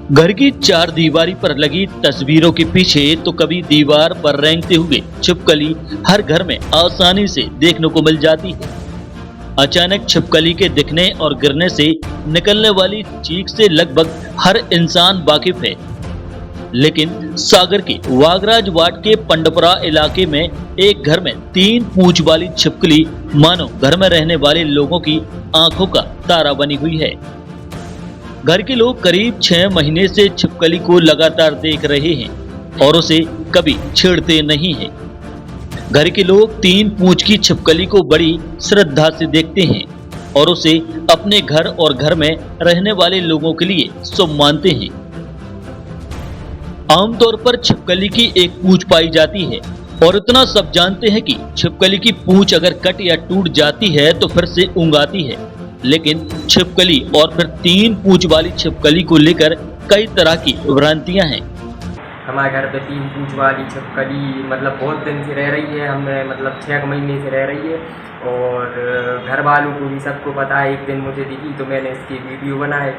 घर की चार दीवारी पर लगी तस्वीरों के पीछे तो कभी दीवार पर रेंगते हुए छिपकली हर घर में आसानी से देखने को मिल जाती है। अचानक छिपकली के दिखने और गिरने से निकलने वाली चीख से लगभग हर इंसान वाकिफ है। लेकिन सागर के वागराज वार्ड के पंडपरा इलाके में एक घर में 3 पूंछ वाली छिपकली मानो घर में रहने वाले लोगों की आंखों का तारा बनी हुई है। घर के लोग करीब 6 महीने से छिपकली को लगातार देख रहे हैं और उसे कभी छेड़ते नहीं हैं। घर के लोग 3 पूंछ की छिपकली को बड़ी श्रद्धा से देखते हैं और उसे अपने घर और घर में रहने वाले लोगों के लिए शुभ मानते हैं। आमतौर पर छिपकली की एक पूंछ पाई जाती है और इतना सब जानते हैं कि छिपकली की पूंछ अगर कट या टूट जाती है तो फिर से ऊँग आती है। लेकिन छिपकली और फिर 3 पूंछ वाली छिपकली को लेकर कई तरह की भ्रांतियां हैं। हमारे घर पे 3 पूंछ वाली छिपकली मतलब बहुत दिन से रह रही है, हमें मतलब 6 महीने से रह रही है और घर वालों को भी सबको पता है। एक दिन मुझे दिखी तो मैंने इसकी वीडियो बनाए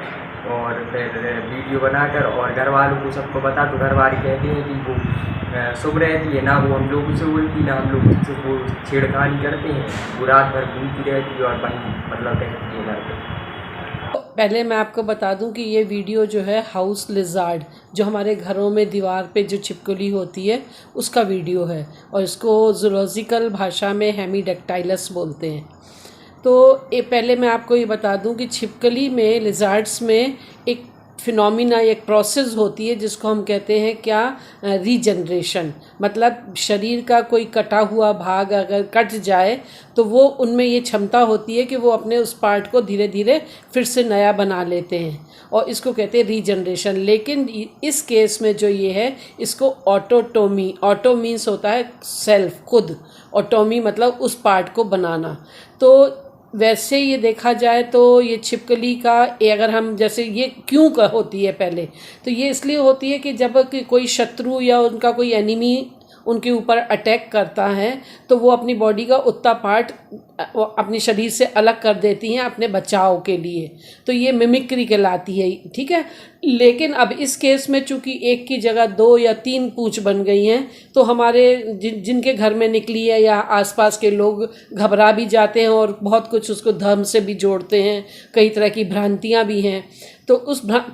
और फिर वीडियो बनाकर और घर वालों को सबको बता तो घर वाले कहते हैं कि वो शुभ रहती है, ना वो हम लोगों से बोलती ना हम लोग उससे वो छेड़खानी करते हैं। वो रात भर घूमती रहती है और वहीं मतलब रहती है घर पे। पहले मैं आपको बता दूं कि ये वीडियो जो है हाउस लिजार्ड जो हमारे घरों में दीवार पे जो छिपकली होती है उसका वीडियो है और इसको ज़ूलॉजिकल भाषा में हेमीडेक्टाइलस बोलते हैं। तो ये पहले मैं आपको ये बता दूं कि छिपकली में लिजार्ड्स में एक फिनोमिना एक प्रोसेस होती है जिसको हम कहते हैं क्या रीजनरेशन। मतलब शरीर का कोई कटा हुआ भाग अगर कट जाए तो वो उनमें ये क्षमता होती है कि वो अपने उस पार्ट को धीरे धीरे फिर से नया बना लेते हैं और इसको कहते हैं रीजनरेशन। लेकिन इस केस में जो ये है इसको ऑटोटोमी, ऑटो मीन्स होता है सेल्फ, खुद, ऑटोमी मतलब उस पार्ट को बनाना। तो वैसे ये देखा जाए तो ये छिपकली का अगर हम जैसे ये क्यों का होती है पहले तो ये इसलिए होती है कि जब कोई शत्रु या उनका कोई एनिमी उनके ऊपर अटैक करता है तो वो अपनी बॉडी का उतना पार्ट अपने शरीर से अलग कर देती हैं अपने बचाव के लिए। तो ये मिमिक्री कहलाती है, ठीक है। लेकिन अब इस केस में चूंकि एक की जगह 2 या 3 पूंछ बन गई हैं तो हमारे जिनके घर में निकली है या आसपास के लोग घबरा भी जाते हैं और बहुत कुछ उसको धर्म से भी जोड़ते हैं। कई तरह की भ्रांतियाँ भी हैं। तो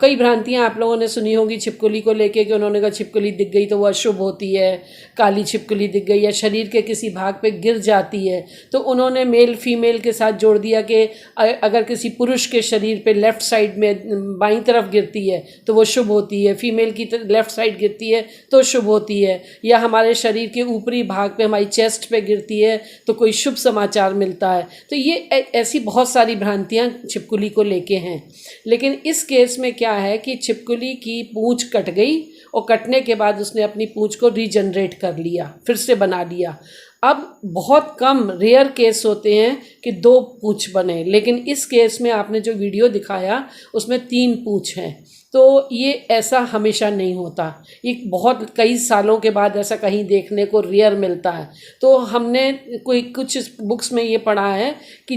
कई भ्रांतियाँ आप लोगों ने सुनी होंगी छिपकली को लेके कि उन्होंने कहा छिपकली दिख गई तो वो अशुभ होती है, काली छिपकली दिख गई या शरीर के किसी भाग पे गिर जाती है तो उन्होंने मेल फीमेल के साथ जोड़ दिया कि अगर किसी पुरुष के शरीर पे लेफ़्ट साइड में बाईं तरफ गिरती है तो वो शुभ होती है, फीमेल की लेफ़्ट साइड गिरती है तो शुभ होती है, या हमारे शरीर के ऊपरी भाग पे हमारी चेस्ट पे गिरती है तो कोई शुभ समाचार मिलता है। तो ये ऐसी बहुत सारी भ्रांतियाँ छिपकली को लेके हैं। लेकिन इस केस में क्या है कि छिपकली की पूंछ कट गई और कटने के बाद उसने अपनी पूंछ को रीजनरेट कर लिया, फिर से बना लिया। अब बहुत कम रेयर केस होते हैं कि 2 पूंछ बने, लेकिन इस केस में आपने जो वीडियो दिखाया उसमें 3 पूंछ हैं। तो ये ऐसा हमेशा नहीं होता, ये बहुत कई सालों के बाद ऐसा कहीं देखने को रेयर मिलता है। तो हमने कुछ बुक्स में ये पढ़ा है कि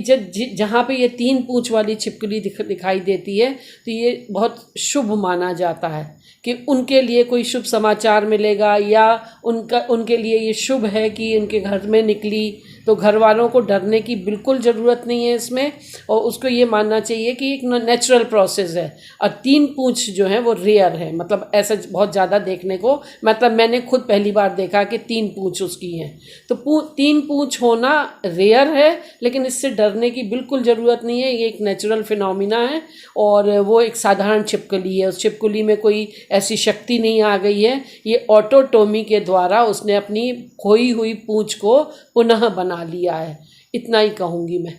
जहाँ पे ये 3 पूंछ वाली छिपकली दिखाई देती है तो ये बहुत शुभ माना जाता है कि उनके लिए कोई शुभ समाचार मिलेगा या उनके लिए ये शुभ है कि उनके घर में निकली। तो घर वालों को डरने की बिल्कुल ज़रूरत नहीं है इसमें और उसको ये मानना चाहिए कि एक नेचुरल प्रोसेस है। और 3 पूंछ जो है वो रेयर है, मतलब ऐसा बहुत ज़्यादा देखने को, मतलब मैंने खुद पहली बार देखा कि 3 पूंछ उसकी हैं। तो 3 पूंछ होना रेयर है लेकिन इससे डरने की बिल्कुल ज़रूरत नहीं है। ये एक नेचुरल फिनोमिना है और वो एक साधारण छिपकली है। उस छिपकली में कोई ऐसी शक्ति नहीं आ गई है। ये ऑटोटोमी के द्वारा उसने अपनी खोई हुई पूंछ को पुनः बना लिया है, इतना ही कहूँगी मैं।